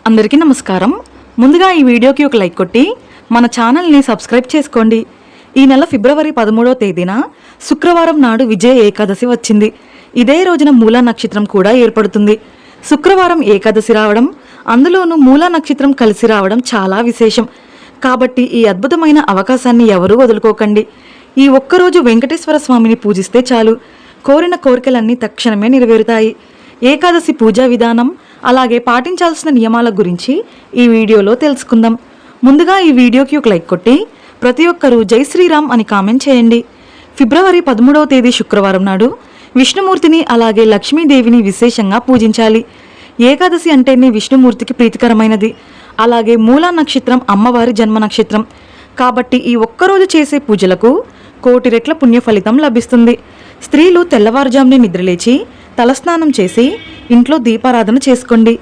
అందరికీ నమస్కారం. ముందుగా ఈ వీడియోకి ఒక లైక్ కొట్టి మన ఛానల్ని సబ్స్క్రైబ్ చేసుకోండి. ఈ నెల ఫిబ్రవరి 13వ తేదీన శుక్రవారం నాడు విజయ ఏకాదశి వచ్చింది. ఇదే రోజున మూలా నక్షత్రం కూడా ఏర్పడుతుంది. శుక్రవారం ఏకాదశి రావడం, అందులోనూ మూలా నక్షత్రం కలిసి రావడం చాలా విశేషం. కాబట్టి ఈ అద్భుతమైన అవకాశాన్ని ఎవరూ వదులుకోకండి. ఈ ఒక్కరోజు వెంకటేశ్వర స్వామిని పూజిస్తే చాలు, కోరిన కోరికలన్నీ తక్షణమే నెరవేరుతాయి. ఏకాదశి పూజా విధానం, అలాగే పాటించాల్సిన నియమాల గురించి ఈ వీడియోలో తెలుసుకుందాం. ముందుగా ఈ వీడియోకి ఒక లైక్ కొట్టి ప్రతి ఒక్కరూ జై శ్రీరామ్ అని కామెంట్ చేయండి. ఫిబ్రవరి 13వ తేదీ శుక్రవారం నాడు విష్ణుమూర్తిని అలాగే లక్ష్మీదేవిని విశేషంగా పూజించాలి. ఏకాదశి అంటేనే విష్ణుమూర్తికి ప్రీతికరమైనది. అలాగే మూలా నక్షత్రం అమ్మవారి జన్మ నక్షత్రం కాబట్టి ఈ ఒక్కరోజు చేసే పూజలకు కోటి రెట్ల పుణ్య ఫలితం లభిస్తుంది. స్త్రీలు తెల్లవారుజామునే నిద్రలేచి తలస్నానం చేసి ఇంట్లో దీపారాధన చేసుకోండి.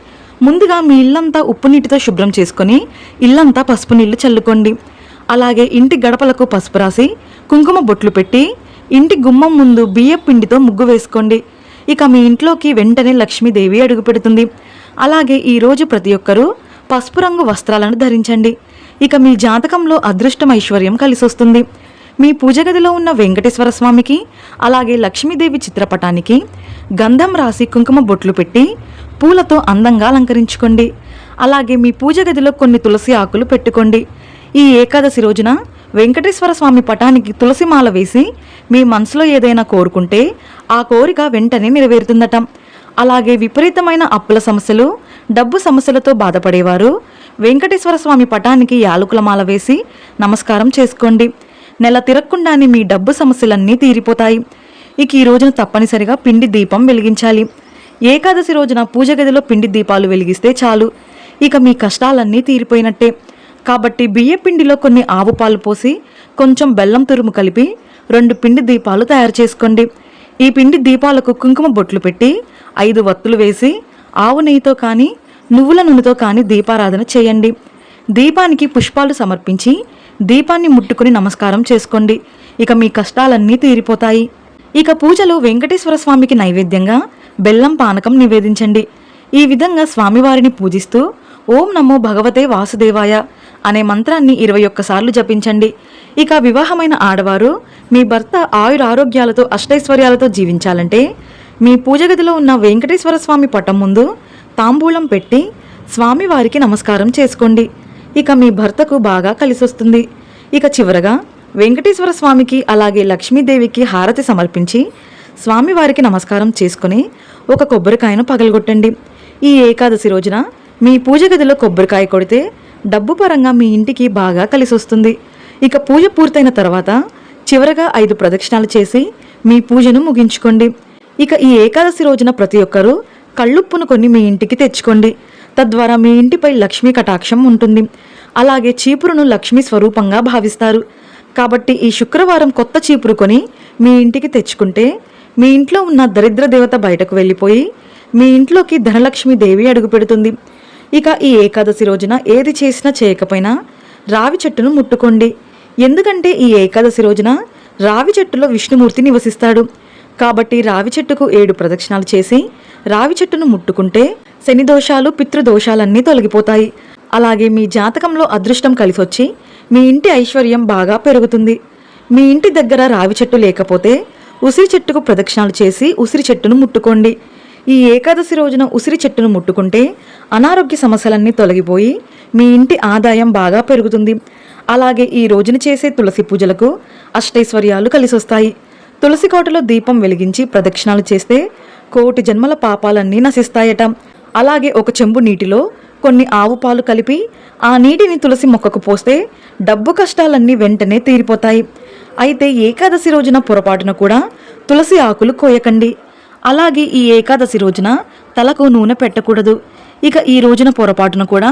ముందుగా మీ ఇల్లంతా ఉప్పు నీటితో శుభ్రం చేసుకొని ఇల్లంతా పసుపు నీళ్లు చల్లుకోండి. అలాగే ఇంటి గడపలకు పసుపు రాసి కుంకుమ బొట్లు పెట్టి ఇంటి గుమ్మం ముందు బియ్యం పిండితో ముగ్గు వేసుకోండి. ఇక మీ ఇంట్లోకి వెంటనే లక్ష్మీదేవి అడుగుపెడుతుంది. అలాగే ఈరోజు ప్రతి ఒక్కరూ పసుపు రంగు వస్త్రాలను ధరించండి. ఇక మీ జాతకంలో అదృష్టం ఐశ్వర్యం కలిసొస్తుంది. మీ పూజ గదిలో ఉన్న వెంకటేశ్వర స్వామికి అలాగే లక్ష్మీదేవి చిత్రపటానికి గంధం రాసి కుంకుమ బొట్లు పెట్టి పూలతో అందంగా అలంకరించుకోండి. అలాగే మీ పూజ గదిలో కొన్ని తులసి ఆకులు పెట్టుకోండి. ఈ ఏకాదశి రోజున వెంకటేశ్వర స్వామి పటానికి తులసి మాల వేసి మీ మనసులో ఏదైనా కోరుకుంటే ఆ కోరిక వెంటనే నెరవేరుతుందట. అలాగే విపరీతమైన అప్పుల సమస్యలు, డబ్బు సమస్యలతో బాధపడేవారు వెంకటేశ్వర స్వామి పటానికి యాలకుల మాల వేసి నమస్కారం చేసుకోండి. నెల తిరగకుండానే మీ డబ్బు సమస్యలన్నీ తీరిపోతాయి. ఇక ఈ రోజున తప్పనిసరిగా పిండి దీపం వెలిగించాలి. ఏకాదశి రోజున పూజ గదిలో పిండి దీపాలు వెలిగిస్తే చాలు, ఇక మీ కష్టాలన్నీ తీరిపోయినట్టే. కాబట్టి బియ్య పిండిలో కొన్ని ఆవు పాలు పోసి కొంచెం బెల్లం తురుము కలిపి 2 పిండి దీపాలు తయారు చేసుకోండి. ఈ పిండి దీపాలకు కుంకుమ బొట్లు పెట్టి 5 వత్తులు వేసి ఆవు నెయ్యితో కానీ నువ్వుల నూనెతో కానీ దీపారాధన చేయండి. దీపానికి పుష్పాలు సమర్పించి దీపాన్ని ముట్టుకుని నమస్కారం చేసుకోండి. ఇక మీ కష్టాలన్నీ తీరిపోతాయి. ఇక పూజలో వెంకటేశ్వర స్వామికి నైవేద్యంగా బెల్లం పానకం నివేదించండి. ఈ విధంగా స్వామివారిని పూజిస్తూ ఓం నమో భగవతే వాసుదేవాయ అనే మంత్రాన్ని 21 సార్లు జపించండి. ఇక వివాహమైన ఆడవారు మీ భర్త ఆయురారోగ్యాలతో అష్టైశ్వర్యాలతో జీవించాలంటే మీ పూజ గదిలో ఉన్న వెంకటేశ్వర స్వామి పటం ముందు తాంబూలం పెట్టి స్వామివారికి నమస్కారం చేసుకోండి. ఇక మీ భర్తకు బాగా కలిసొస్తుంది. ఇక చివరగా వెంకటేశ్వర స్వామికి అలాగే లక్ష్మీదేవికి హారతి సమర్పించి స్వామివారికి నమస్కారం చేసుకుని ఒక కొబ్బరికాయను పగలగొట్టండి. ఈ ఏకాదశి రోజున మీ పూజ గదిలో కొబ్బరికాయ కొడితే డబ్బు పరంగా మీ ఇంటికి బాగా కలిసొస్తుంది. ఇక పూజ పూర్తయిన తర్వాత చివరగా 5 ప్రదక్షిణాలు చేసి మీ పూజను ముగించుకోండి. ఇక ఈ ఏకాదశి రోజున ప్రతి ఒక్కరూ కళ్ళుప్పును కొని మీ ఇంటికి తెచ్చుకోండి. తద్వారా మీ ఇంటిపై లక్ష్మీ కటాక్షం ఉంటుంది. అలాగే చీపురును లక్ష్మీ స్వరూపంగా భావిస్తారు. కాబట్టి ఈ శుక్రవారం కొత్త చీపురు కొని మీ ఇంటికి తెచ్చుకుంటే మీ ఇంట్లో ఉన్న దరిద్ర దేవత బయటకు వెళ్ళిపోయి మీ ఇంట్లోకి ధనలక్ష్మీదేవి అడుగుపెడుతుంది. ఇక ఈ ఏకాదశి రోజున ఏది చేసినా చేయకపోయినా రావి చెట్టును ముట్టుకోండి. ఎందుకంటే ఈ ఏకాదశి రోజున రావి చెట్టులో విష్ణుమూర్తి నివసిస్తాడు. కాబట్టి రావి చెట్టుకు 7 ప్రదక్షిణాలు చేసి రావి చెట్టును ముట్టుకుంటే శని దోషాలు, పితృదోషాలన్నీ తొలగిపోతాయి. అలాగే మీ జాతకంలో అదృష్టం కలిసొచ్చి మీ ఇంటి ఐశ్వర్యం బాగా పెరుగుతుంది. మీ ఇంటి దగ్గర రావి చెట్టు లేకపోతే ఉసిరి చెట్టుకు ప్రదక్షిణాలు చేసి ఉసిరి చెట్టును ముట్టుకోండి. ఈ ఏకాదశి రోజున ఉసిరి చెట్టును ముట్టుకుంటే అనారోగ్య సమస్యలన్నీ తొలగిపోయి మీ ఇంటి ఆదాయం బాగా పెరుగుతుంది. అలాగే ఈ రోజున చేసే తులసి పూజలకు అష్టైశ్వర్యాలు కలిసొస్తాయి. తులసి కోటలో దీపం వెలిగించి ప్రదక్షిణాలు చేస్తే కోటి జన్మల పాపాలన్నీ నశిస్తాయట. అలాగే ఒక చెంబు నీటిలో కొన్ని ఆవు పాలు కలిపి ఆ నీటిని తులసి మొక్కకు పోస్తే డబ్బు కష్టాలన్నీ వెంటనే తీరిపోతాయి. అయితే ఏకాదశి రోజున పొరపాటున కూడా తులసి ఆకులు కోయకండి. అలాగే ఈ ఏకాదశి రోజున తలకు నూనె పెట్టకూడదు. ఇక ఈ రోజున పొరపాటున కూడా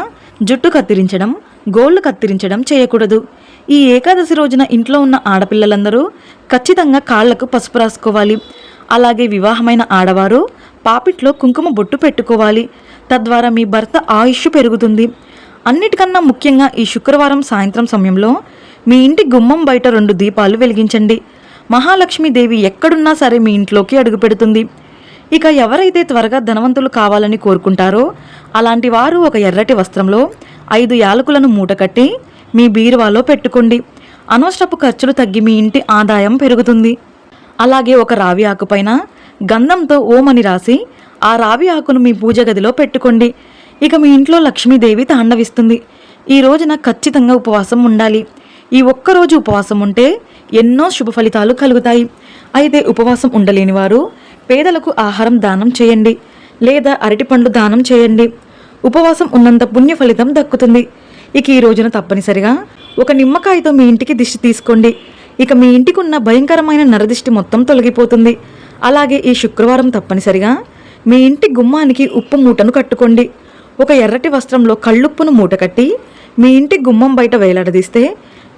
జుట్టు కత్తిరించడం, గోళ్లు కత్తిరించడం చేయకూడదు. ఈ ఏకాదశి రోజున ఇంట్లో ఉన్న ఆడపిల్లలందరూ ఖచ్చితంగా కాళ్లకు పసుపు రాసుకోవాలి. అలాగే వివాహమైన ఆడవారు పాపిట్లో కుంకుమ బొట్టు పెట్టుకోవాలి. తద్వారా మీ భర్త ఆయుష్ పెరుగుతుంది. అన్నిటికన్నా ముఖ్యంగా ఈ శుక్రవారం సాయంత్రం సమయంలో మీ ఇంటి గుమ్మం బయట 2 దీపాలు వెలిగించండి. మహాలక్ష్మీదేవి ఎక్కడున్నా సరే మీ ఇంట్లోకి అడుగుపెడుతుంది. ఇక ఎవరైతే త్వరగా ధనవంతులు కావాలని కోరుకుంటారో అలాంటి వారు ఒక ఎర్రటి వస్త్రంలో 5 యాలకులను మూటకట్టి మీ బీరువాలో పెట్టుకోండి. అనవసరపు ఖర్చులు తగ్గి మీ ఇంటి ఆదాయం పెరుగుతుంది. అలాగే ఒక రావి ఆకుపైన గంధంతో ఓం అని రాసి ఆ రావి ఆకును మీ పూజ గదిలో పెట్టుకోండి. ఇక మీ ఇంట్లో లక్ష్మీదేవి తాండవిస్తుంది. ఈ రోజున ఖచ్చితంగా ఉపవాసం ఉండాలి. ఈ ఒక్కరోజు ఉపవాసం ఉంటే ఎన్నో శుభ ఫలితాలు కలుగుతాయి. అయితే ఉపవాసం ఉండలేని వారు పేదలకు ఆహారం దానం చేయండి లేదా అరటిపండు దానం చేయండి. ఉపవాసం ఉన్నంత పుణ్య ఫలితం దక్కుతుంది. ఇక ఈ రోజున తప్పనిసరిగా ఒక నిమ్మకాయతో మీ ఇంటికి దిష్టి తీసుకోండి. ఇక మీ ఇంటికి ఉన్న భయంకరమైన నరదిష్టి మొత్తం తొలగిపోతుంది. అలాగే ఈ శుక్రవారం తప్పనిసరిగా మీ ఇంటి గుమ్మానికి ఉప్పు మూటను కట్టుకోండి. ఒక ఎర్రటి వస్త్రంలో కళ్ళుప్పును మూట కట్టి మీ ఇంటి గుమ్మం బయట వేలాడదీస్తే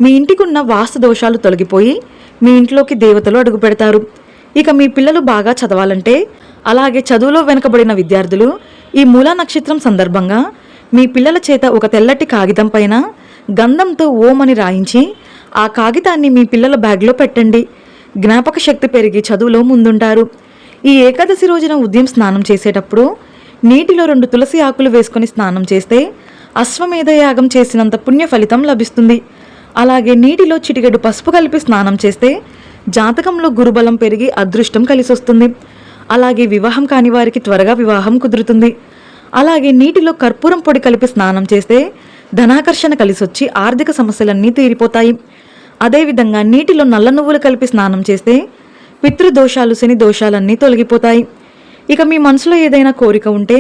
మీ ఇంటికి ఉన్న వాస్తు దోషాలు తొలగిపోయి మీ ఇంట్లోకి దేవతలు అడుగు పెడతారు. ఇక మీ పిల్లలు బాగా చదవాలంటే, అలాగే చదువులో వెనుకబడిన విద్యార్థులు ఈ మూలా నక్షత్రం సందర్భంగా మీ పిల్లల చేత ఒక తెల్లటి కాగితం పైన గంధంతో ఓం అని రాయించి ఆ కాగితాన్ని మీ పిల్లల బ్యాగ్లో పెట్టండి. జ్ఞాపక శక్తి పెరిగి చదువులో ముందుంటారు. ఈ ఏకాదశి రోజున ఉదయం స్నానం చేసేటప్పుడు నీటిలో 2 తులసి ఆకులు వేసుకొని స్నానం చేస్తే అశ్వమేధ యాగం చేసినంత పుణ్య ఫలితం లభిస్తుంది. అలాగే నీటిలో చిటికెడు పసుపు కలిపి స్నానం చేస్తే జాతకంలో గురుబలం పెరిగి అదృష్టం కలిసొస్తుంది. అలాగే వివాహం కాని వారికి త్వరగా వివాహం కుదురుతుంది. అలాగే నీటిలో కర్పూరం పొడి కలిపి స్నానం చేస్తే ధనాకర్షణ కలిసొచ్చి ఆర్థిక సమస్యలన్నీ తీరిపోతాయి. అదేవిధంగా నీటిలో నల్ల నువ్వులు కలిపి స్నానం చేస్తే పితృదోషాలు శని దోషాలన్నీ తొలగిపోతాయి. ఇక మీ మనసులో ఏదైనా కోరిక ఉంటే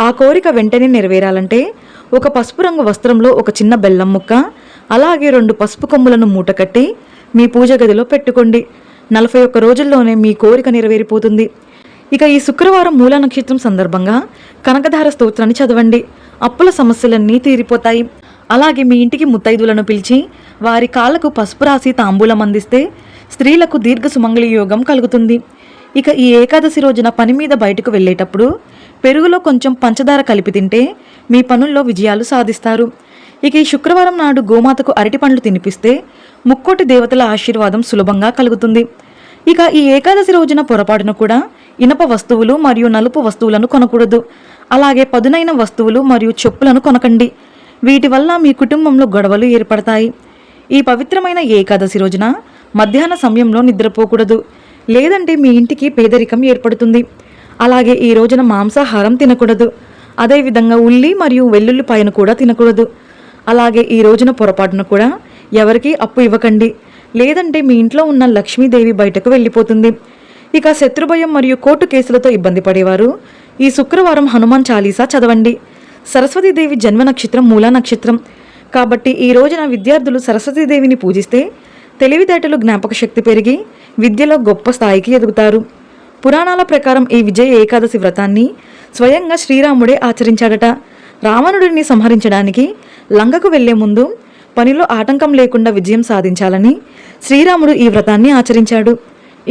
ఆ కోరిక వెంటనే నెరవేరాలంటే ఒక పసుపు రంగు వస్త్రంలో ఒక చిన్న బెల్లం ముక్క, అలాగే 2 పసుపు కొమ్ములను మూటకట్టి మీ పూజ గదిలో పెట్టుకోండి. 41 రోజుల్లోనే మీ కోరిక నెరవేరిపోతుంది. ఇక ఈ శుక్రవారం మూలా నక్షత్రం సందర్భంగా కనకధార స్తోత్రాన్ని చదవండి. అప్పుల సమస్యలన్నీ తీరిపోతాయి. అలాగే మీ ఇంటికి ముత్తైదులను పిలిచి వారి కాళ్లకు పసుపు రాసి తాంబూలం అందిస్తే స్త్రీలకు దీర్ఘ సుమంగళి యోగం కలుగుతుంది. ఇక ఈ ఏకాదశి రోజున పని మీద బయటకు వెళ్ళేటప్పుడు పెరుగులో కొంచెం పంచదార కలిపి తింటే మీ పనుల్లో విజయాలు సాధిస్తారు. ఇక ఈ శుక్రవారం నాడు గోమాతకు అరటి పండ్లు తినిపిస్తే ముక్కోటి దేవతల ఆశీర్వాదం సులభంగా కలుగుతుంది. ఇక ఈ ఏకాదశి రోజున పొరపాటున కూడా ఇనప వస్తువులు మరియు నలుపు వస్తువులను కొనకూడదు. అలాగే పదునైన వస్తువులు మరియు చెప్పులను కొనకండి. వీటి వల్ల మీ కుటుంబంలో గొడవలు ఏర్పడతాయి. ఈ పవిత్రమైన ఏకాదశి రోజున మధ్యాహ్న సమయంలో నిద్రపోకూడదు, లేదంటే మీ ఇంటికి పేదరికం ఏర్పడుతుంది. అలాగే ఈ రోజున మాంసాహారం తినకూడదు. అదేవిధంగా ఉల్లి మరియు వెల్లుల్లిపాయను కూడా తినకూడదు. అలాగే ఈ రోజున పొరపాటున కూడా ఎవరికీ అప్పు ఇవ్వకండి, లేదంటే మీ ఇంట్లో ఉన్న లక్ష్మీదేవి బయటకు వెళ్ళిపోతుంది. ఇక శత్రుభయం మరియు కోర్టు కేసులతో ఇబ్బంది పడేవారు ఈ శుక్రవారం హనుమాన్ చాలీసా చదవండి. సరస్వతీదేవి జన్మ నక్షత్రం మూలా నక్షత్రం కాబట్టి ఈ రోజున విద్యార్థులు సరస్వతీదేవిని పూజిస్తే తెలివితేటలు జ్ఞాపక శక్తి పెరిగి విద్యలో గొప్ప స్థాయికి ఎదుగుతారు. పురాణాల ప్రకారం ఈ విజయ ఏకాదశి వ్రతాన్ని స్వయంగా శ్రీరాముడే ఆచరించాడట. రావణుడిని సంహరించడానికి లంకకు వెళ్లే ముందు పనిలో ఆటంకం లేకుండా విజయం సాధించాలని శ్రీరాముడు ఈ వ్రతాన్ని ఆచరించాడు.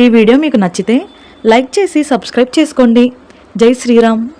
ఈ వీడియో మీకు నచ్చితే లైక్ చేసి సబ్స్క్రైబ్ చేసుకోండి. జై శ్రీరామ్.